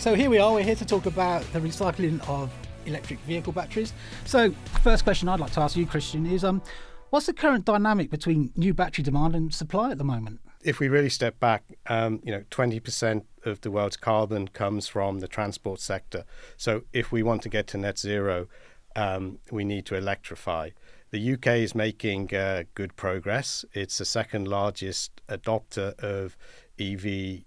So here we are, we're here to talk about the recycling of electric vehicle batteries. So first question I'd like to ask you, Christian, is what's the current dynamic between new battery demand and supply at the moment? If we really step back, 20% of the world's carbon comes from the transport sector. So if we want to get to net zero, we need to electrify. The UK is making good progress. It's the second largest adopter of EV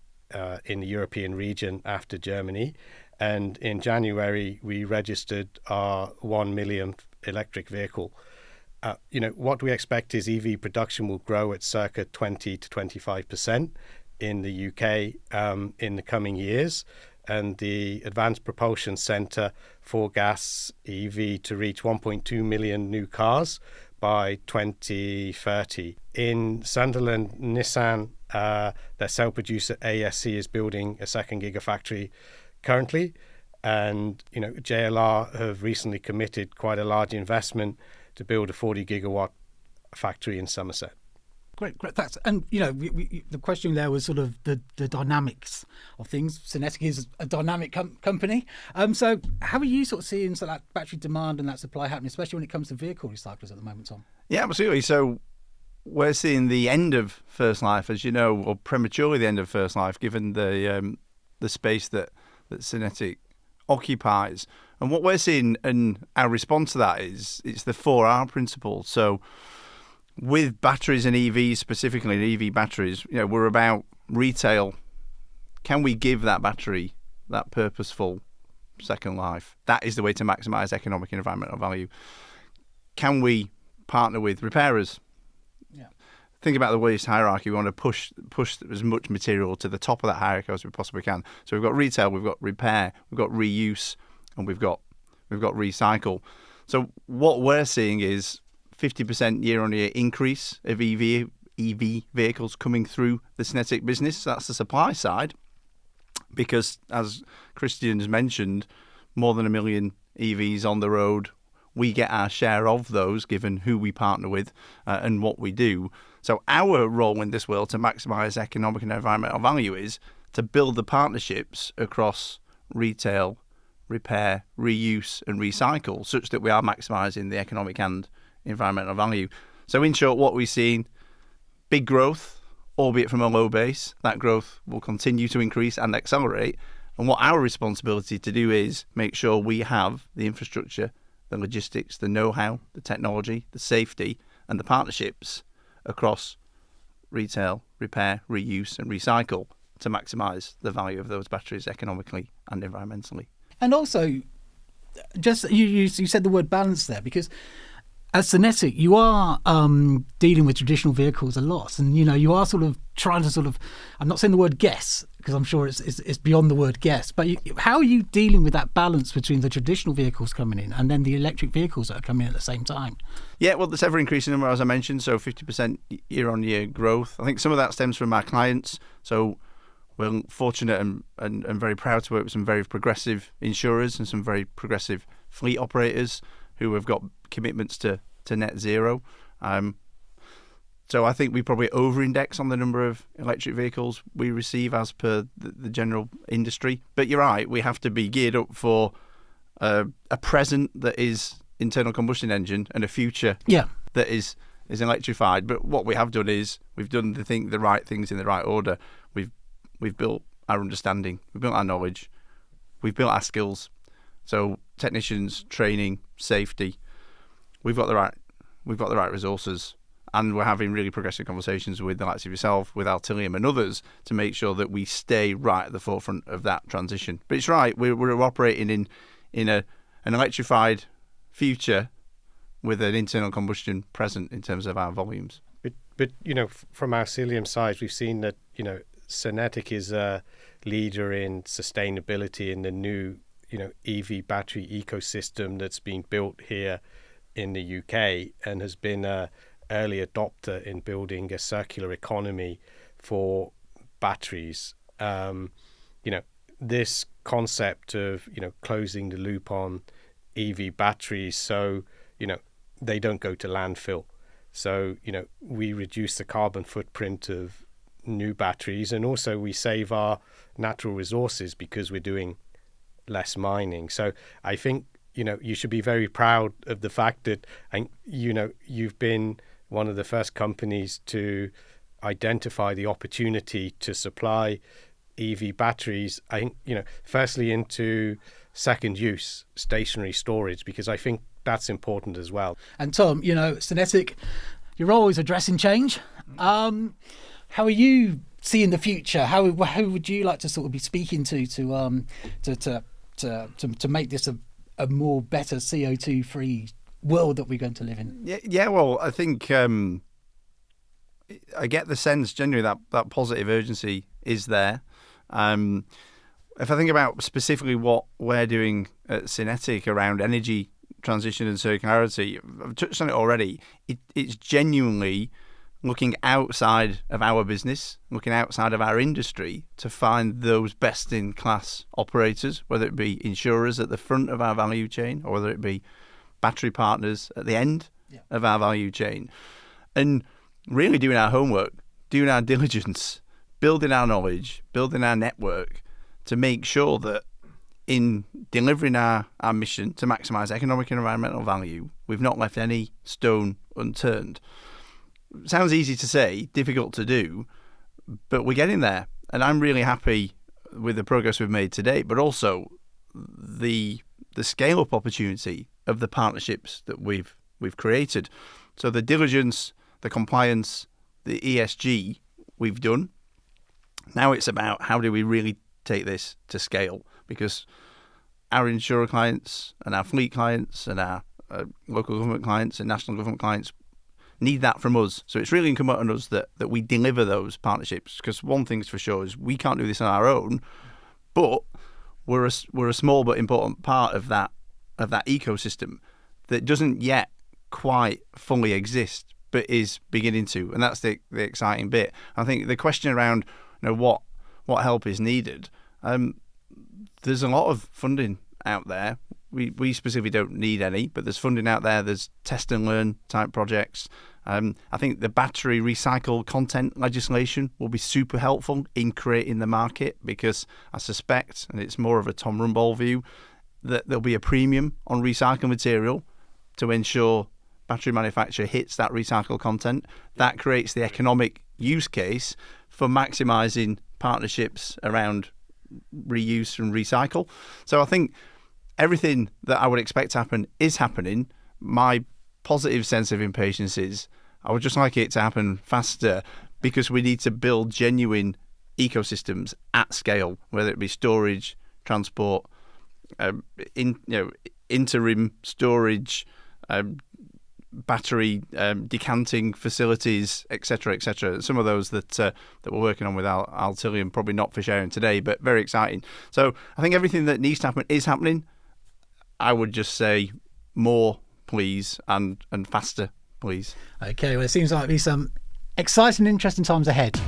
in the European region after Germany. And in January, we registered our 1 millionth electric vehicle. What we expect is EV production will grow at circa 20 to 25% in the UK in the coming years. And the Advanced Propulsion Centre forecasts EV to reach 1.2 million new cars by 2030. In Sunderland, Nissan, their cell producer ASC is building a second gigafactory currently. And, JLR have recently committed quite a large investment to build a 40 gigawatt factory in Somerset. Great. Thanks. And, the question there was sort of the dynamics of things. SYNETIQ is a dynamic company. So how are you sort of seeing that battery demand and that supply happening, especially when it comes to vehicle recyclers at the moment, Tom? Yeah, absolutely. So we're seeing the end of first life, as you know, or prematurely the end of first life, given the space that SYNETIQ occupies. And what we're seeing and our response to that is it's the 4R principle. So with batteries and EVs, specifically EV batteries, we're about retail. Can we give that battery that purposeful second life? That is the way to maximise economic and environmental value. Can we partner with repairers? Yeah. Think about the waste hierarchy. We want to push as much material to the top of that hierarchy as we possibly can. So we've got retail, we've got repair, we've got reuse, and we've got recycle. So what we're seeing is 50% year-on-year increase of EV vehicles coming through the SYNETIQ business. That's the supply side, because as Christian has mentioned, more than 1 million EVs on the road. We get our share of those, given who we partner with and what we do. So our role in this world to maximise economic and environmental value is to build the partnerships across retail, repair, reuse and recycle, such that we are maximising the economic and environmental value. So in short, what we've seen, big growth, albeit from a low base. That growth will continue to increase and accelerate. And what our responsibility to do is make sure we have the infrastructure, the logistics, the know-how, the technology, the safety and the partnerships across retail, repair, reuse and recycle to maximise the value of those batteries economically and environmentally. And also, just you said the word balance there, because as SYNETIQ, you are dealing with traditional vehicles a lot, and you are sort of trying to I'm not saying the word guess, because I'm sure it's beyond the word guess, but how are you dealing with that balance between the traditional vehicles coming in and then the electric vehicles that are coming in at the same time? Yeah, well, there's ever increasing number, as I mentioned, so 50% year-on-year growth. I think some of that stems from our clients, so we're fortunate and very proud to work with some very progressive insurers and some very progressive fleet operators who have got commitments to net zero. So I think we probably over-index on the number of electric vehicles we receive as per the general industry. But you're right, we have to be geared up for a present that is internal combustion engine and a future that is electrified. But what we have done is we've done the right things in the right order. We've built our understanding, we've built our knowledge, we've built our skills. So technicians, training, safety, we've got the right resources, and we're having really progressive conversations with the likes of yourself, with Altilium and others to make sure that we stay right at the forefront of that transition. But it's right, we're operating in an electrified future with an internal combustion present in terms of our volumes. But from our Altilium side, we've seen that SYNETIQ is a leader in sustainability in the new EV battery ecosystem that's being built here in the UK, and has been an early adopter in building a circular economy for batteries. This concept of closing the loop on EV batteries, so they don't go to landfill. So we reduce the carbon footprint of new batteries, and also we save our natural resources because we're doing less mining. So I think, you should be very proud of the fact that, you've been one of the first companies to identify the opportunity to supply EV batteries, I think, firstly into second use stationary storage, because I think that's important as well. And Tom, SYNETIQ, you're always addressing change. How are you seeing the future? How would you like to sort of be speaking to make this a more better CO2 free world that we're going to live in? Yeah. Well, I think I get the sense generally that positive urgency is there. If I think about specifically what we're doing at SYNETIQ around energy transition and circularity, I've touched on it already. It's genuinely looking outside of our business, looking outside of our industry to find those best-in-class operators, whether it be insurers at the front of our value chain or whether it be battery partners at the end of our value chain. And really doing our homework, doing our diligence, building our knowledge, building our network to make sure that in delivering our mission to maximise economic and environmental value, we've not left any stone unturned. Sounds easy to say, difficult to do, but we're getting there. And I'm really happy with the progress we've made today, but also the scale-up opportunity of the partnerships that we've created. So the diligence, the compliance, the ESG we've done. Now it's about how do we really take this to scale, because our insurer clients and our fleet clients and our local government clients and national government clients need that from us. So it's really incumbent on us that we deliver those partnerships, because one thing's for sure is we can't do this on our own, but we're a small but important part of that ecosystem that doesn't yet quite fully exist but is beginning to, and that's the exciting bit. I think the question around what help is needed, there's a lot of funding out there. We specifically don't need any, but there's funding out there. There's test and learn type projects. I think the battery recycled content legislation will be super helpful in creating the market, because I suspect, and it's more of a Tom Rumboll view, that there'll be a premium on recycled material to ensure battery manufacturer hits that recycled content. That creates the economic use case for maximising partnerships around reuse and recycle. So I think everything that I would expect to happen is happening. My positive sense of impatience is I would just like it to happen faster, because we need to build genuine ecosystems at scale, whether it be storage, transport, interim storage, battery decanting facilities, etc., etc. Some of those that we're working on with Altilium, probably not for sharing today, but very exciting. So I think everything that needs to happen is happening. I would just say more, please, and faster, please. Okay, well, it seems like there'll be some exciting, interesting times ahead.